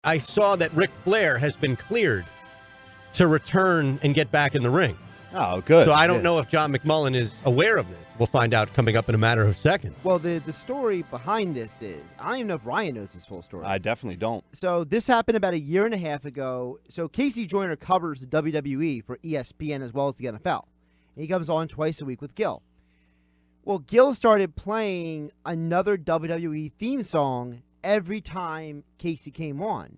I saw that Ric Flair has been cleared to return and get back in the ring. Oh, good. So I don't know if John McMullen is aware of this. We'll find out coming up in a matter of seconds. Well, the story behind this is, I don't even know if Ryan knows this full story. I definitely don't. So this happened about 1.5 years ago. So Casey Joyner covers the WWE for ESPN as well as the NFL. And he comes on twice a week with Gil. Well, Gil started playing another WWE theme song every time Casey came on.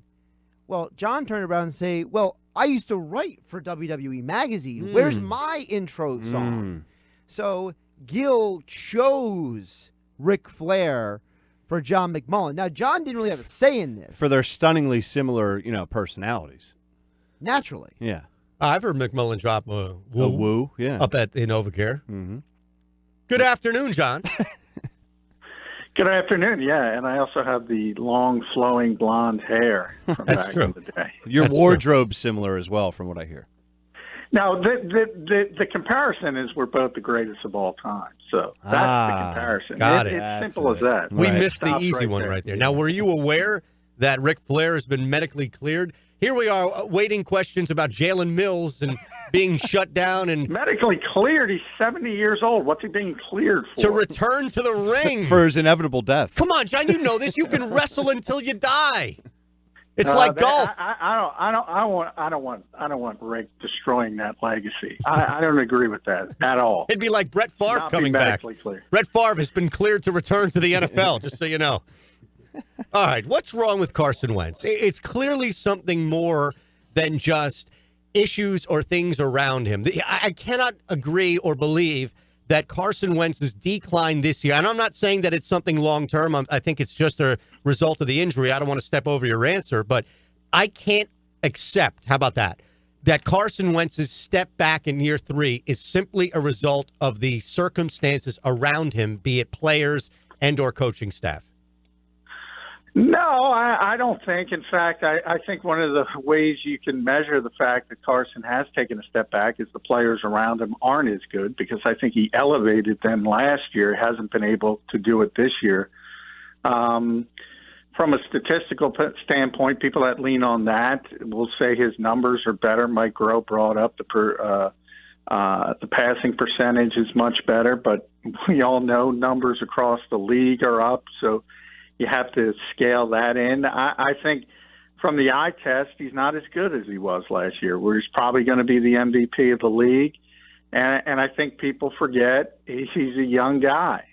Well, John turned around and say, well, I used to write for WWE Magazine. Where's my intro song? So Gil chose Ric Flair for John McMullen. Now, John didn't really have a say in this. For their stunningly similar, personalities. Naturally. Yeah. I've heard McMullen drop a woo, yeah. up at the Novacare. Mm-hmm. Good afternoon, John. Good afternoon, yeah, and I also have the long, flowing blonde hair from back in the day. Your wardrobe's similar as well, from what I hear. Now, the comparison is we're both the greatest of all time, so that's the comparison. Got it. It's simple as that. We missed the easy one right there. Now, were you aware that Ric Flair has been medically cleared? Here we are waiting questions about Jalen Mills and being shut down and medically cleared. He's 70 years old. What's he being cleared for? To return to the ring for his inevitable death. Come on, John, you know this. You can wrestle until you die. It's like golf. I don't want Rick destroying that legacy. I don't agree with that at all. It'd be like Brett Favre coming back. Clear. Brett Favre has been cleared to return to the NFL, just so you know. All right, what's wrong with Carson Wentz? It's clearly something more than just issues or things around him. I cannot agree or believe that Carson Wentz's decline this year, and I'm not saying that it's something long-term. I think it's just a result of the injury. I don't want to step over your answer, but I can't accept, how about that Carson Wentz's step back in year 3 is simply a result of the circumstances around him, be it players and or coaching staff. No, I don't think. In fact, I think one of the ways you can measure the fact that Carson has taken a step back is the players around him aren't as good, because I think he elevated them last year, hasn't been able to do it this year. From a statistical standpoint, people that lean on that will say his numbers are better. Mike Groh brought up the passing percentage is much better, but we all know numbers across the league are up, so you have to scale that in. I think from the eye test, he's not as good as he was last year, where he's probably going to be the MVP of the league. And I think people forget he's a young guy.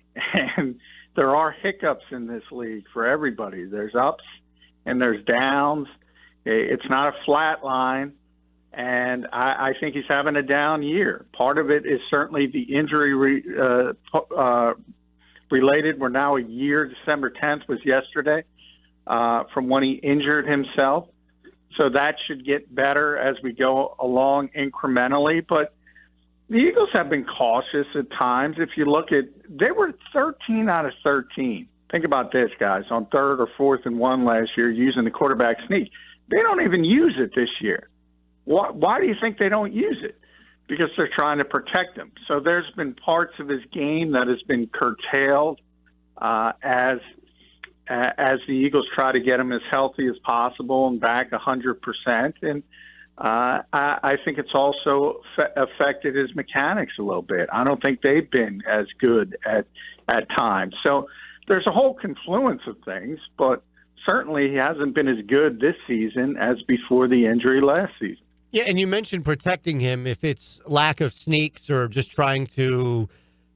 And there are hiccups in this league for everybody. There's ups and there's downs. It's not a flat line. And I think he's having a down year. Part of it is certainly the injury related. We're now a year. December 10th was yesterday from when he injured himself. So that should get better as we go along incrementally. But the Eagles have been cautious at times. If you look at, they were 13 out of 13. Think about this, guys, on 3rd or 4th and 1 last year using the quarterback sneak. They don't even use it this year. Why do you think they don't use it? Because they're trying to protect him. So there's been parts of his game that has been curtailed as the Eagles try to get him as healthy as possible and back 100%. And I think it's also affected his mechanics a little bit. I don't think they've been as good at times. So there's a whole confluence of things, but certainly he hasn't been as good this season as before the injury last season. Yeah, and you mentioned protecting him. If it's lack of sneaks or just trying to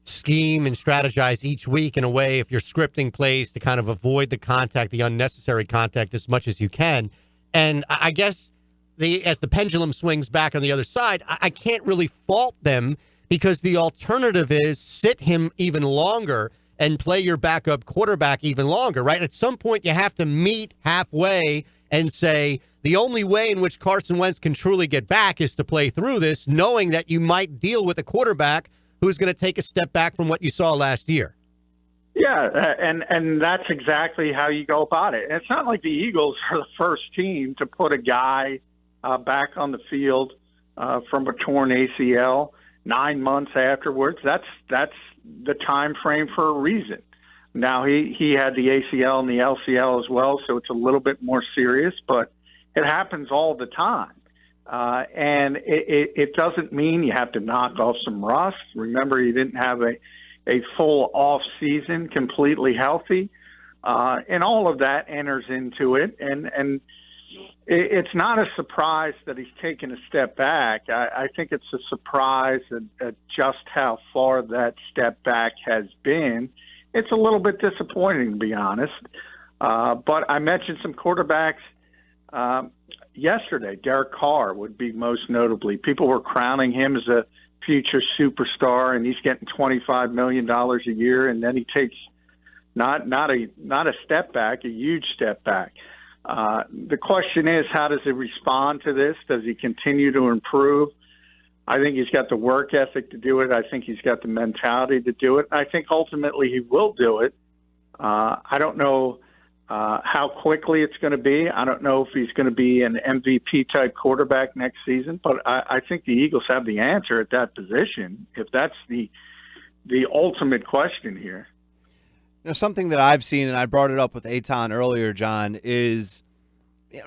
scheme and strategize each week in a way, if you're scripting plays to kind of avoid the contact, the unnecessary contact as much as you can. And I guess as the pendulum swings back on the other side, I can't really fault them, because the alternative is sit him even longer and play your backup quarterback even longer, right? At some point, you have to meet halfway and say, the only way in which Carson Wentz can truly get back is to play through this, knowing that you might deal with a quarterback who's going to take a step back from what you saw last year. Yeah, and that's exactly how you go about it. And it's not like the Eagles are the first team to put a guy back on the field from a torn ACL 9 months afterwards. That's the time frame for a reason. Now, he had the ACL and the LCL as well, so it's a little bit more serious, but it happens all the time. And it doesn't mean you have to knock off some rust. Remember, he didn't have a full off season completely healthy. And all of that enters into it. And it's not a surprise that he's taken a step back. I think it's a surprise at just how far that step back has been. It's a little bit disappointing, to be honest. But I mentioned some quarterbacks yesterday. Derek Carr would be most notably. People were crowning him as a future superstar, and he's getting $25 million a year, and then he takes not a step back, a huge step back. The question is, how does he respond to this? Does he continue to improve? I think he's got the work ethic to do it. I think he's got the mentality to do it. I think ultimately he will do it. I don't know how quickly it's going to be. I don't know if he's going to be an MVP-type quarterback next season, but I think the Eagles have the answer at that position, if that's the ultimate question here. You know, something that I've seen, and I brought it up with Eitan earlier, John, is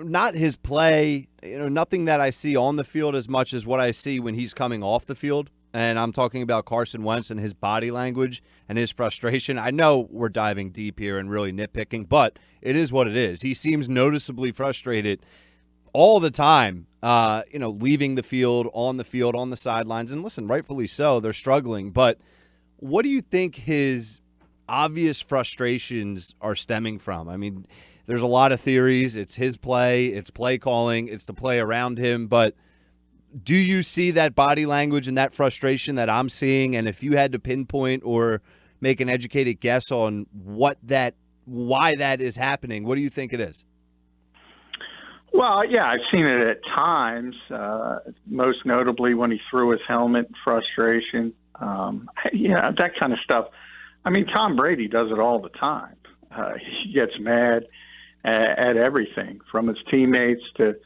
not his play, nothing that I see on the field as much as what I see when he's coming off the field. And I'm talking about Carson Wentz and his body language and his frustration. I know we're diving deep here and really nitpicking, but it is what it is. He seems noticeably frustrated all the time, leaving the field, on the sidelines. And listen, rightfully so, they're struggling. But what do you think his obvious frustrations are stemming from? I mean, there's a lot of theories. It's his play, it's play calling, it's the play around him. But do you see that body language and that frustration that I'm seeing? And if you had to pinpoint or make an educated guess on why that is happening, what do you think it is? Well, yeah, I've seen it at times, most notably when he threw his helmet, frustration, that kind of stuff. I mean, Tom Brady does it all the time. He gets mad at everything, from his teammates to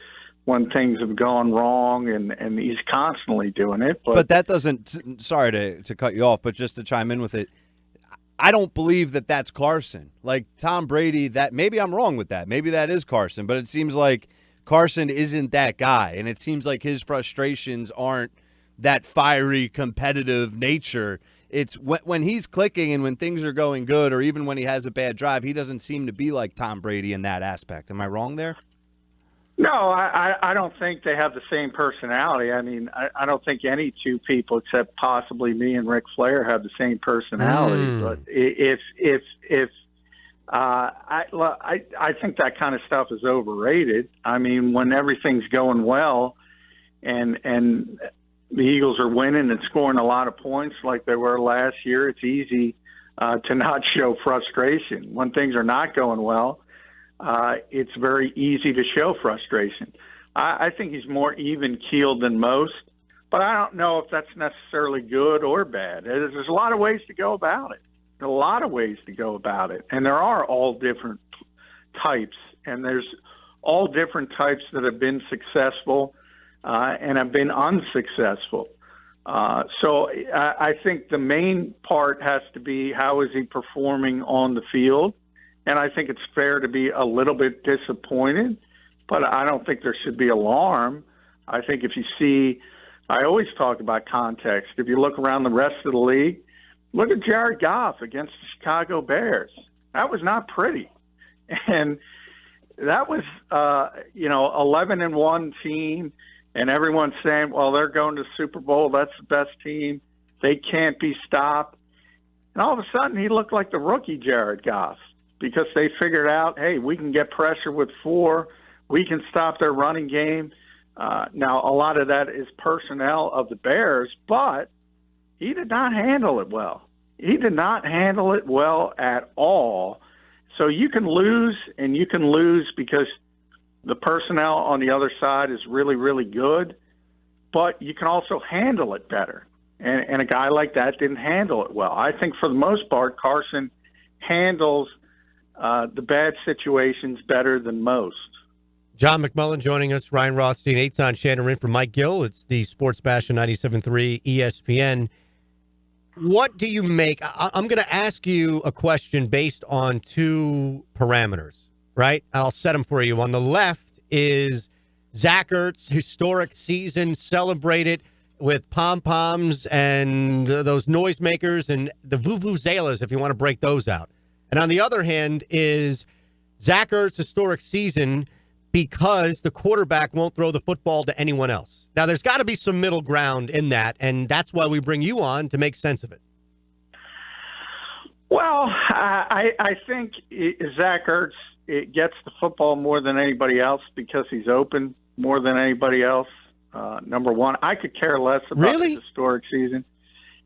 when things have gone wrong, and he's constantly doing it. But that doesn't – sorry to cut you off, but just to chime in with it, I don't believe that that's Carson. Like Tom Brady, that maybe I'm wrong with that. Maybe that is Carson, but it seems like Carson isn't that guy, and it seems like his frustrations aren't that fiery, competitive nature. It's when he's clicking and when things are going good, or even when he has a bad drive, he doesn't seem to be like Tom Brady in that aspect. Am I wrong there? No, I don't think they have the same personality. I mean, I don't think any two people, except possibly me and Ric Flair, have the same personality. But I think that kind of stuff is overrated. I mean, when everything's going well, and the Eagles are winning and scoring a lot of points like they were last year, it's easy to not show frustration. When things are not going well, it's very easy to show frustration. I think he's more even-keeled than most, but I don't know if that's necessarily good or bad. There's a lot of ways to go about it. And there are all different types, and there's all different types that have been successful and have been unsuccessful. So I think the main part has to be, how is he performing on the field? And I think it's fair to be a little bit disappointed, but I don't think there should be alarm. I think if you see, I always talk about context. If you look around the rest of the league, look at Jared Goff against the Chicago Bears. That was not pretty. And that was, 11-1 team, and everyone's saying, well, they're going to the Super Bowl. That's the best team. They can't be stopped. And all of a sudden, he looked like the rookie Jared Goff, because they figured out, hey, we can get pressure with 4. We can stop their running game. Now, a lot of that is personnel of the Bears, but he did not handle it well. He did not handle it well at all. So you can lose, and you can lose because the personnel on the other side is really, really good, but you can also handle it better. And a guy like that didn't handle it well. I think for the most part, Carson handles the bad situations better than most. John McMullen joining us, Ryan Rothstein, Eitan Shannon in for Mike Gill. It's the Sports Bash on 97.3 ESPN. what do you make? I'm going to ask you a question based on two parameters, right? I'll set them for you. On the left is Zach Ertz, historic season, celebrated with pom-poms and those noisemakers and the vuvuzelas, if you want to break those out. And on the other hand is Zach Ertz' historic season because the quarterback won't throw the football to anyone else. Now, there's got to be some middle ground in that, and that's why we bring you on to make sense of it. Well, I think Zach Ertz gets the football more than anybody else because he's open more than anybody else. Number one, I could care less about his historic season.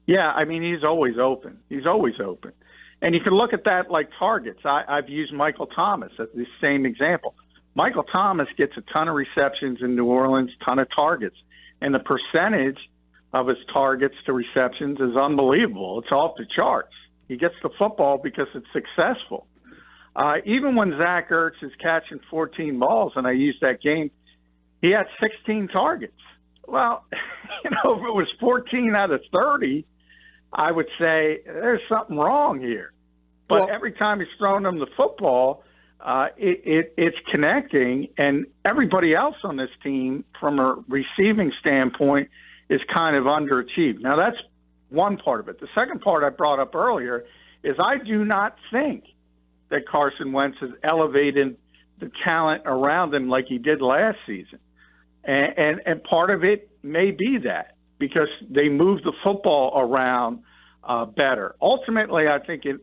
Yeah, I mean, he's always open. He's always open. And you can look at that like targets. I've used Michael Thomas as the same example. Michael Thomas gets a ton of receptions in New Orleans, ton of targets. And the percentage of his targets to receptions is unbelievable. It's off the charts. He gets the football because it's successful. Even when Zach Ertz is catching 14 balls, and I used that game, he had 16 targets. Well, if it was 14 out of 30, I would say there's something wrong here. But every time he's thrown them the football, it's connecting, and everybody else on this team, from a receiving standpoint, is kind of underachieved. Now, that's one part of it. The second part I brought up earlier is I do not think that Carson Wentz has elevated the talent around him like he did last season. And part of it may be that because they move the football around better. Ultimately, I think it,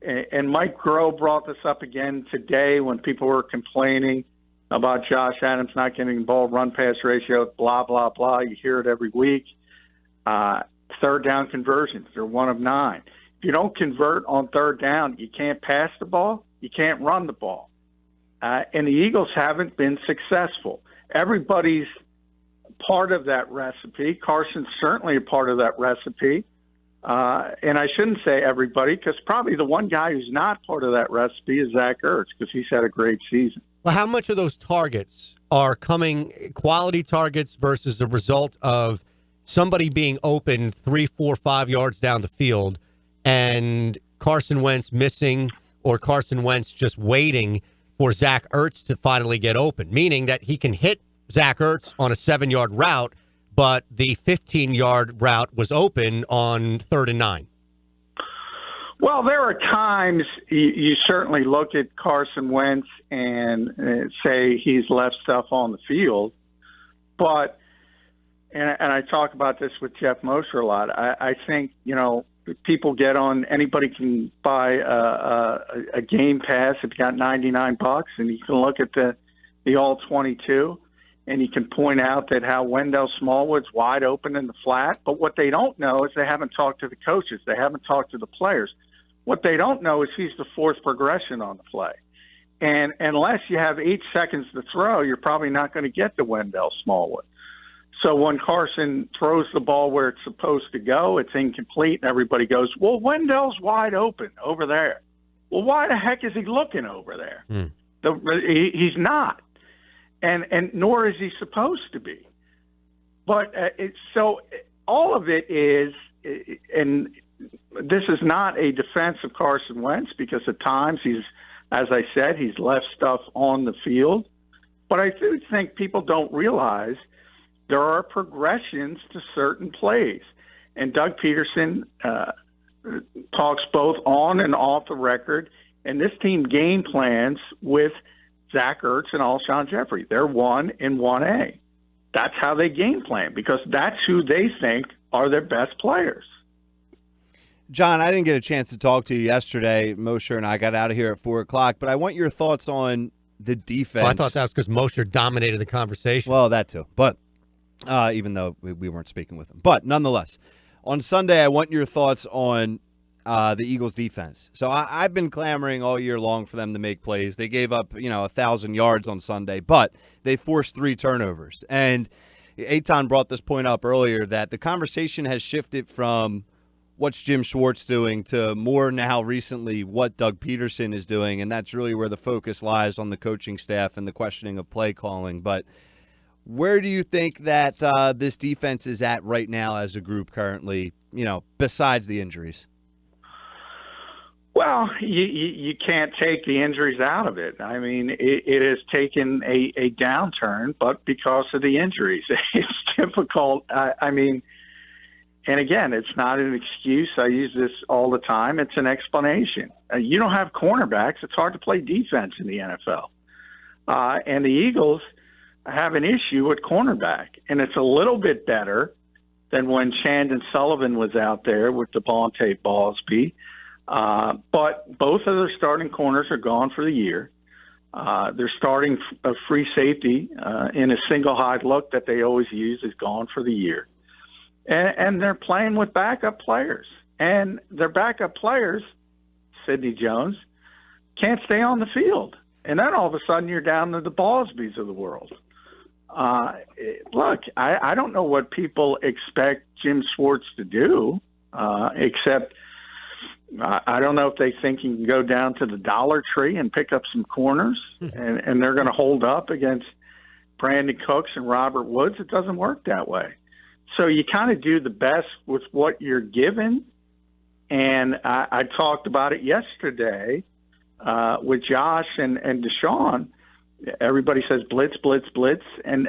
and Mike Groh brought this up again today when people were complaining about Josh Adams not getting the ball, run-pass ratio, blah, blah, blah. You hear it every week. Third down conversions, they're 1 of 9. If you don't convert on third down, you can't pass the ball, you can't run the ball. And the Eagles haven't been successful. Everybody's part of that recipe. Carson's certainly a part of that recipe. And I shouldn't say everybody, because probably the one guy who's not part of that recipe is Zach Ertz, because he's had a great season. Well, how much of those targets are coming quality targets versus the result of somebody being open 3, 4, 5 yards down the field and Carson Wentz missing, or Carson Wentz just waiting for Zach Ertz to finally get open, meaning that he can hit Zach Ertz on a 7-yard route, but the 15-yard route was open on 3rd and 9. Well, there are times you certainly look at Carson Wentz and say he's left stuff on the field, but and I talk about this with Jeff Mosher a lot. I think, people get on, anybody can buy a game pass if you got $99, and you can look at the all-22, and you can point out that how Wendell Smallwood's wide open in the flat. But what they don't know is they haven't talked to the coaches. They haven't talked to the players. What they don't know is he's the fourth progression on the play. And unless you have 8 seconds to throw, you're probably not going to get to Wendell Smallwood. So when Carson throws the ball where it's supposed to go, it's incomplete, and everybody goes, well, Wendell's wide open over there. Well, why the heck is he looking over there? He's not. And nor is he supposed to be. But so all of it is, and this is not a defense of Carson Wentz, because at times as I said, he's left stuff on the field. But I do think people don't realize there are progressions to certain plays. And Doug Peterson talks both on and off the record, and this team game plans with Zach Ertz and Alshon Jeffrey. They're 1 in 1A. That's how they game plan, because that's who they think are their best players. John, I didn't get a chance to talk to you yesterday. Mosher and I got out of here at 4 o'clock, but I want your thoughts on the defense. Well, I thought that was because Mosher dominated the conversation. Well, that too. But even though we weren't speaking with him. But nonetheless, on Sunday, I want your thoughts on the Eagles' defense. So I've been clamoring all year long for them to make plays. They gave up, 1,000 yards on Sunday, but they forced 3 turnovers. And Eitan brought this point up earlier that the conversation has shifted from what's Jim Schwartz doing to more now recently what Doug Peterson is doing, and that's really where the focus lies on the coaching staff and the questioning of play calling. But Where do you think that this defense is at right now as a group currently, besides the injuries? Well, you can't take the injuries out of it. I mean, it has taken a downturn, but because of the injuries, it's difficult. I mean, and again, it's not an excuse. I use this all the time. It's an explanation. You don't have cornerbacks. It's hard to play defense in the NFL. And the Eagles have an issue with cornerback, and it's a little bit better than when Chandon Sullivan was out there with Devontae Ballsby. But both of their starting corners are gone for the year. Their starting a free safety in a single high look that they always use is gone for the year. And they're playing with backup players. And their backup players, Sidney Jones, can't stay on the field. And then all of a sudden you're down to the Ballsbys of the world. Look, I don't know what people expect Jim Schwartz to do, except I don't know if they think he can go down to the Dollar Tree and pick up some corners and they're going to hold up against Brandon Cooks and Robert Woods. It doesn't work that way. So you kind of do the best with what you're given. And I talked about it yesterday with Josh and Deshaun. Everybody says blitz, blitz, blitz. And,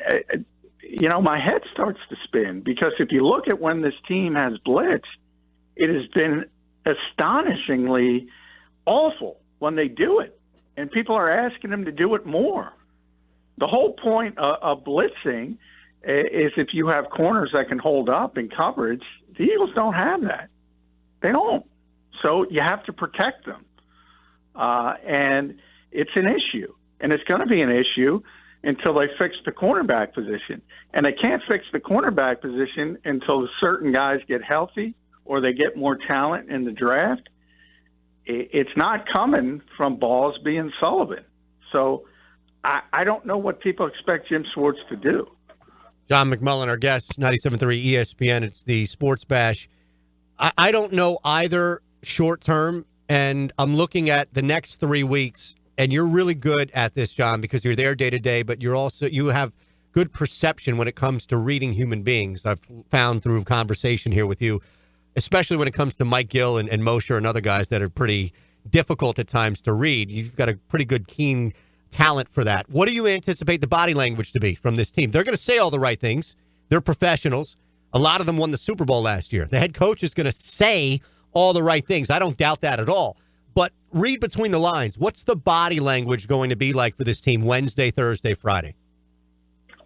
my head starts to spin because if you look at when this team has blitzed, it has been astonishingly awful when they do it. And people are asking them to do it more. The whole point of blitzing is if you have corners that can hold up in coverage. The Eagles don't have that. They don't. So you have to protect them. And it's an issue. And it's going to be an issue until they fix the cornerback position. And they can't fix the cornerback position until certain guys get healthy or they get more talent in the draft. It's not coming from Ballsby and Sullivan. So I don't know what people expect Jim Schwartz to do. John McMullen, our guest, 97.3 ESPN. It's the Sports Bash. I don't know either short term, and I'm looking at the next 3 weeks, and you're really good at this, John, because you're there day to day, but you have good perception when it comes to reading human beings. I've found through conversation here with you, especially when it comes to Mike Gill and Mosher and other guys that are pretty difficult at times to read. You've got a pretty good, keen talent for that. What do you anticipate the body language to be from this team? They're going to say all the right things. They're professionals. A lot of them won the Super Bowl last year. The head coach is going to say all the right things. I don't doubt that at all. But read between the lines. What's the body language going to be like for this team Wednesday, Thursday, Friday?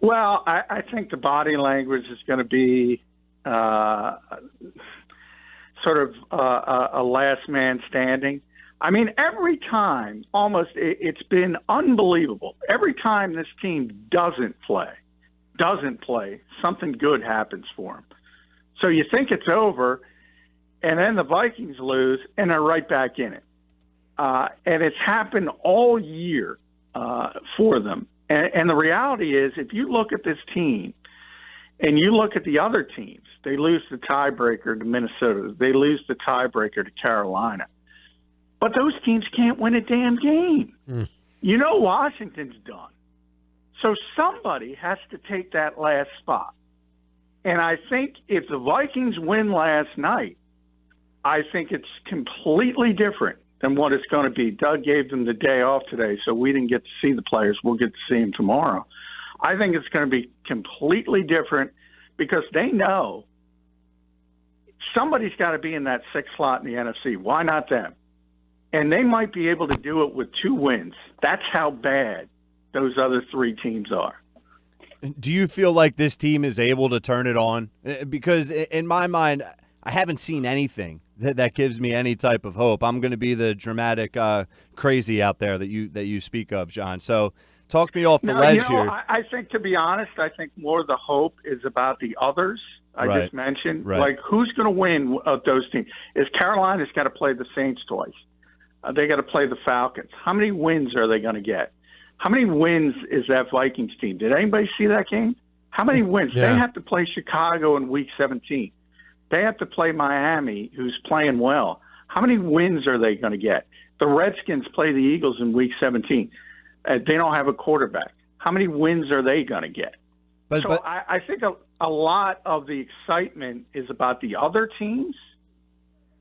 Well, I think the body language is going to be sort of a last man standing. I mean, every time, almost, it's been unbelievable. Every time this team doesn't play, something good happens for them. So you think it's over, and then the Vikings lose, and they're right back in it. And it's happened all year for them. And the reality is, if you look at this team, and you look at the other teams, they lose the tiebreaker to Minnesota. They lose the tiebreaker to Carolina. But those teams can't win a damn game. Washington's done. So somebody has to take that last spot. And I think if the Vikings win last night, I think it's completely different than what it's going to be. Doug gave them the day off today, so we didn't get to see the players. We'll get to see them tomorrow. I think it's going to be completely different because they know somebody's got to be in that sixth slot in the NFC. Why not them? And they might be able to do it with 2 wins. That's how bad those other 3 teams are. Do you feel like this team is able to turn it on? Because in my mind, I haven't seen anything that gives me any type of hope. I'm going to be the dramatic crazy out there that you speak of, John. So talk me off the ledge here. I think, to be honest, I think more of the hope is about the others I just mentioned. Right. Like, who's going to win of those teams? Is Carolina's got to play the Saints twice. They got to play the Falcons. How many wins are they going to get? How many wins is that Vikings team? Did anybody see that game? How many wins? Yeah. They have to play Chicago in Week 17. They have to play Miami, who's playing well. How many wins are they going to get? The Redskins play the Eagles in Week 17. They don't have a quarterback. How many wins are they going to get? But I think a lot of the excitement is about the other teams.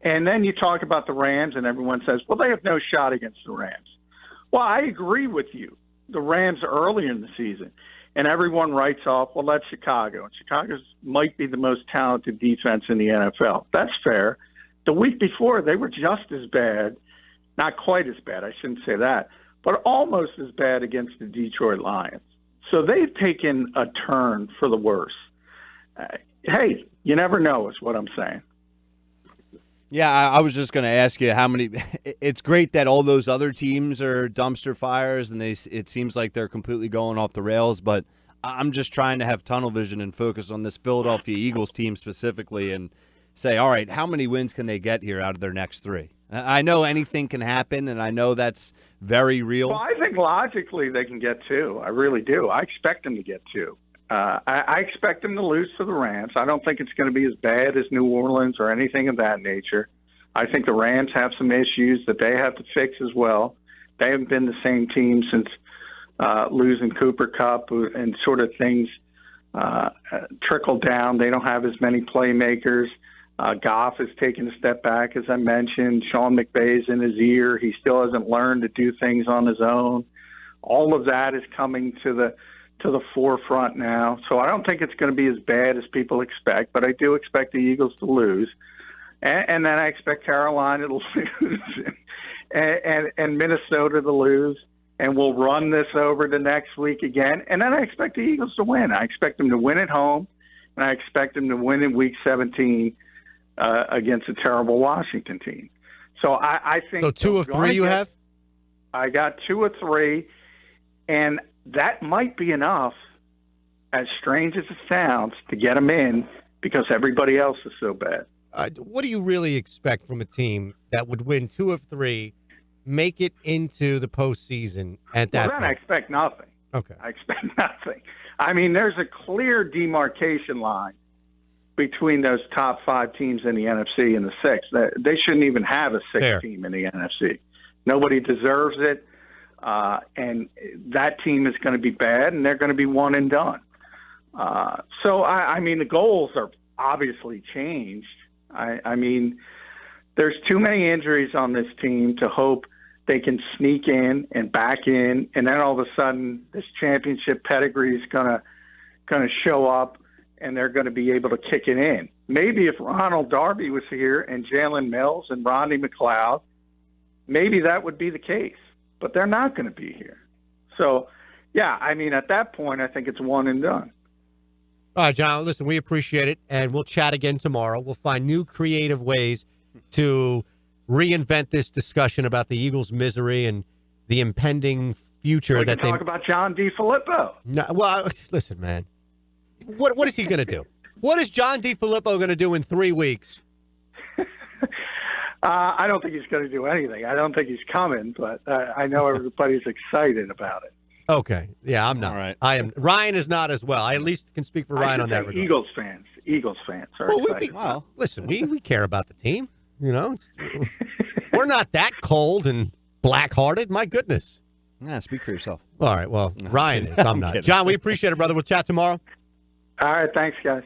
And then you talk about the Rams, and everyone says, well, they have no shot against the Rams. Well, I agree with you. The Rams early in the season, and everyone writes off, well, that's Chicago. And Chicago might be the most talented defense in the NFL. That's fair. The week before, they were just as bad, not quite as bad, I shouldn't say that, but almost as bad against the Detroit Lions. So they've taken a turn for the worse. Hey, you never know is what I'm saying. Yeah, I was just going to ask you how many – it's great that all those other teams are dumpster fires and it seems like they're completely going off the rails, but I'm just trying to have tunnel vision and focus on this Philadelphia Eagles team specifically and say, all right, how many wins can they get here out of their next 3? I know anything can happen, and I know that's very real. Well, I think logically they can get 2. I really do. I expect them to get 2. I expect them to lose to the Rams. I don't think it's going to be as bad as New Orleans or anything of that nature. I think the Rams have some issues that they have to fix as well. They haven't been the same team since losing Cooper Kupp, and sort of things trickle down. They don't have as many playmakers. Goff has taken a step back, as I mentioned. Sean McVay's in his ear. He still hasn't learned to do things on his own. All of that is coming to the forefront now. So I don't think it's going to be as bad as people expect, but I do expect the Eagles to lose. And then I expect Carolina to lose and Minnesota to lose. And we'll run this over the next week again. And then I expect the Eagles to win. I expect them to win at home, and I expect them to win in Week 17 against a terrible Washington team. So I think – So 2 of 3 you have? I got 2 of 3, and that might be enough, as strange as it sounds, to get them in because everybody else is so bad. What do you really expect from a team that would win 2 of 3, make it into the postseason at that Well, then point? I expect nothing. Okay. I expect nothing. I mean, there's a clear demarcation line between those top 5 teams in the NFC and the 6th. They shouldn't even have a 6th team in the NFC. Nobody deserves it. And that team is going to be bad, and they're going to be one and done. So, I mean, the goals are obviously changed. I mean, there's too many injuries on this team to hope they can sneak in and back in, and then all of a sudden this championship pedigree is going to show up, and they're going to be able to kick it in. Maybe if Ronald Darby was here and Jalen Mills and Rodney McLeod, maybe that would be the case. But they're not going to be here. So, yeah, I mean, at that point, I think it's one and done. All right, John, listen, we appreciate it, and we'll chat again tomorrow. We'll find new creative ways to reinvent this discussion about the Eagles' misery and the impending future. We can talk about John DeFilippo. No, well, listen, man. What is he going to do? What is John DeFilippo going to do in 3 weeks? I don't think he's going to do anything. I don't think he's coming, but I know everybody's excited about it. Okay. Yeah, I'm not. All right. I am. Ryan is not as well. I at least can speak for Ryan on that regard. Eagles fans are excited. Listen, we care about the team. You know, we're not that cold and black-hearted. My goodness. Yeah, speak for yourself. All right. Well, Ryan is. I'm not. kidding. John, we appreciate it, brother. We'll chat tomorrow. All right. Thanks, guys.